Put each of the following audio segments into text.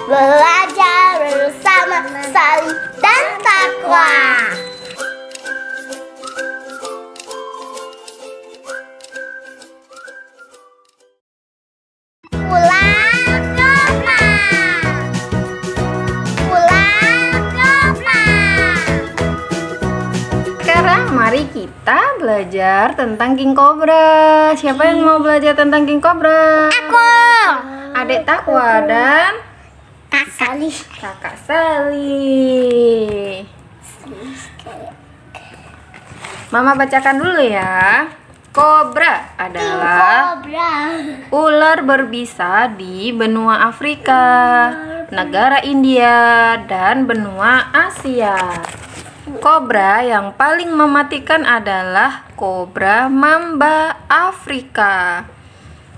belajar bersama saling dan takwa. Ular kobra. Ular kobra. Sekarang mari kita belajar tentang King Cobra. Siapa yang mau belajar tentang King Cobra? Aku. Adik Takwa dan Kak Salih. Kakak Sally. Mama bacakan dulu ya. Kobra adalah Kobra. ular berbisa di benua Afrika, negara India, dan benua Asia. Kobra yang paling mematikan adalah kobra mamba Afrika.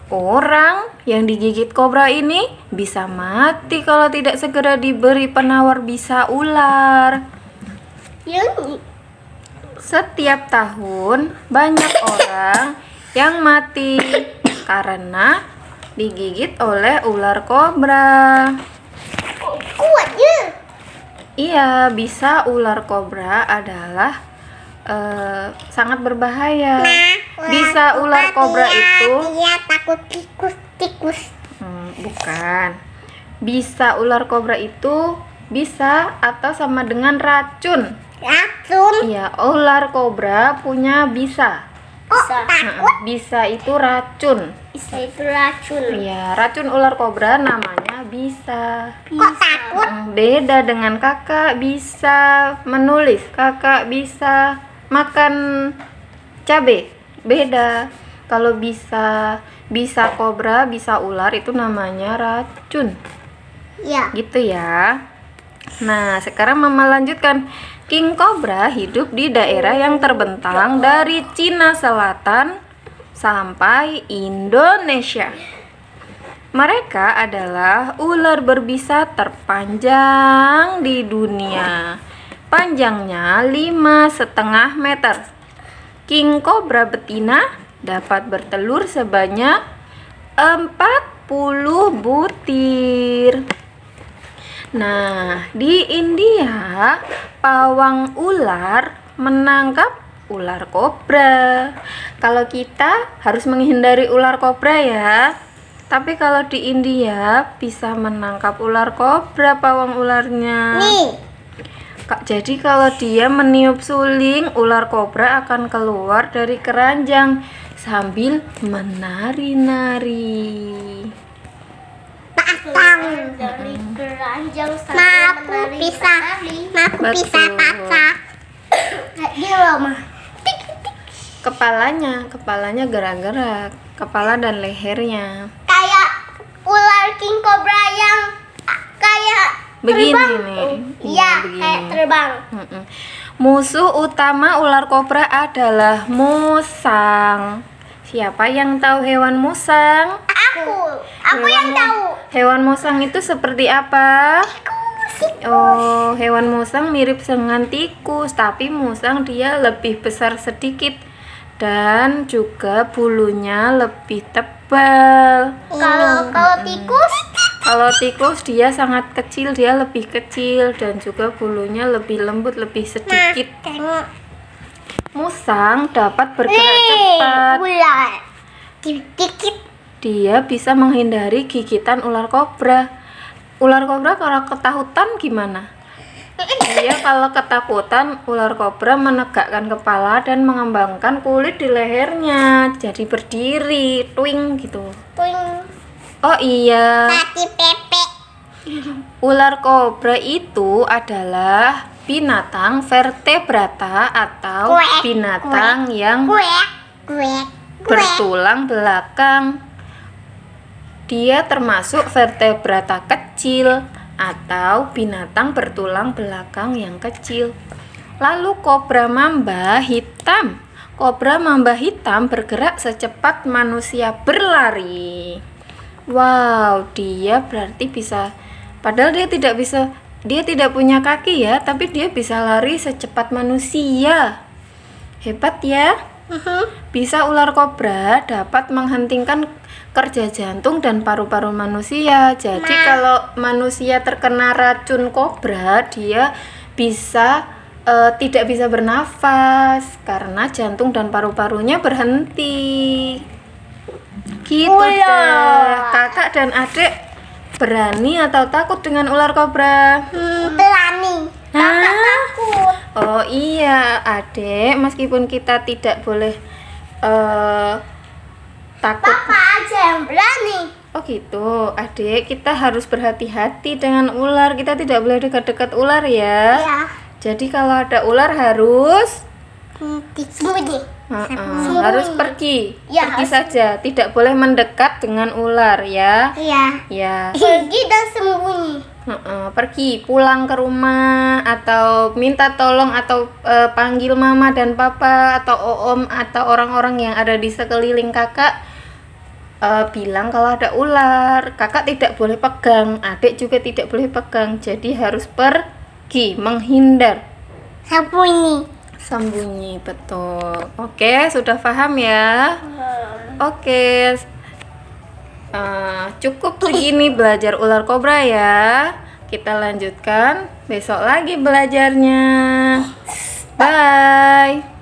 Orang yang digigit kobra ini bisa mati kalau tidak segera diberi penawar bisa ular. Yang Setiap tahun banyak orang yang mati karena digigit oleh ular kobra. kuatnya. Iya, bisa ular kobra adalah sangat berbahaya. Bisa ular kobra itu Dia takut tikus. bukan. Bisa ular kobra itu bisa atau sama dengan racun. Racun. Iya, ular kobra punya bisa. Bisa. Bisa itu racun. Bisa itu racun. Iya, racun ular kobra namanya bisa. Kok takut? Beda dengan kakak bisa menulis, kakak bisa makan cabai. Beda. Kalau bisa kobra, bisa ular itu namanya racun. Ya. Gitu ya. Nah, sekarang Mama lanjutkan. King Cobra hidup di daerah yang terbentang dari Cina Selatan sampai Indonesia. Mereka adalah ular berbisa terpanjang di dunia. Panjangnya 5,5 meter. King Cobra betina dapat bertelur sebanyak 40 butir. Nah, di India, pawang ular menangkap ular kobra. Kalau kita harus menghindari ular kobra ya. Tapi kalau di India bisa menangkap ular kobra pawang ularnya. Nih. Jadi kalau dia meniup suling, ular kobra akan keluar dari keranjang sambil menari-nari. Dari keranjang sampai Maku bisa kaca. Kayak dia loh, Ma. Kepalanya gerak-gerak, kepala dan lehernya. Kayak ular king cobra yang kayak Begini terbang. nih. Iya, begini. kayak terbang. Musuh utama ular kobra adalah musang. Siapa yang tahu hewan musang? Aku yang tahu. Hewan musang itu seperti apa? Oh, hewan musang mirip dengan tikus, tapi musang dia lebih besar sedikit dan juga bulunya lebih tebal. Kalau tikus dia sangat kecil, dia lebih kecil dan juga bulunya lebih lembut, lebih sedikit. Musang dapat bergerak cepat. Ular. Dikit. Dia bisa menghindari gigitan ular kobra. Ular kobra kalau ketakutan gimana? Dia kalau ketakutan, ular kobra menegakkan kepala dan mengembangkan kulit di lehernya, jadi berdiri, twing gitu. Puing. Oh iya, Kaki pepe. ular kobra itu adalah binatang vertebrata atau Kuek, binatang yang Kuek. bertulang belakang. Dia termasuk vertebrata kecil atau binatang bertulang belakang yang kecil. Lalu kobra mamba hitam. Kobra mamba hitam bergerak secepat manusia berlari. Wow, dia berarti bisa, padahal dia tidak punya kaki ya, tapi dia bisa lari secepat manusia. Hebat ya. Bisa ular kobra dapat menghentikan kerja jantung dan paru-paru manusia. Jadi kalau manusia terkena racun kobra, dia bisa tidak bisa bernafas karena jantung dan paru-parunya berhenti. Gitu deh. Kakak dan adik berani atau takut dengan ular kobra? Berani. Kakak takut. Oh iya, adik, meskipun kita tidak boleh takut. Papa aja yang berani. Oh gitu, adik, kita harus berhati-hati dengan ular. Kita tidak boleh dekat-dekat ular ya. Ya. Jadi kalau ada ular harus Disembunyi. harus pergi. Ya, Pergi saja, tidak boleh mendekat dengan ular ya. Iya. Ya. Pergi dan sembunyi. Pergi, pulang ke rumah atau minta tolong atau panggil mama dan papa atau om atau orang-orang yang ada di sekeliling kakak. Bilang kalau ada ular. Kakak tidak boleh pegang, adik juga tidak boleh pegang. Jadi harus pergi, menghindar. Sembunyi, betul. Oke, sudah paham ya? Oke. Cukup segini belajar ular kobra ya. Kita lanjutkan besok lagi belajarnya. Bye.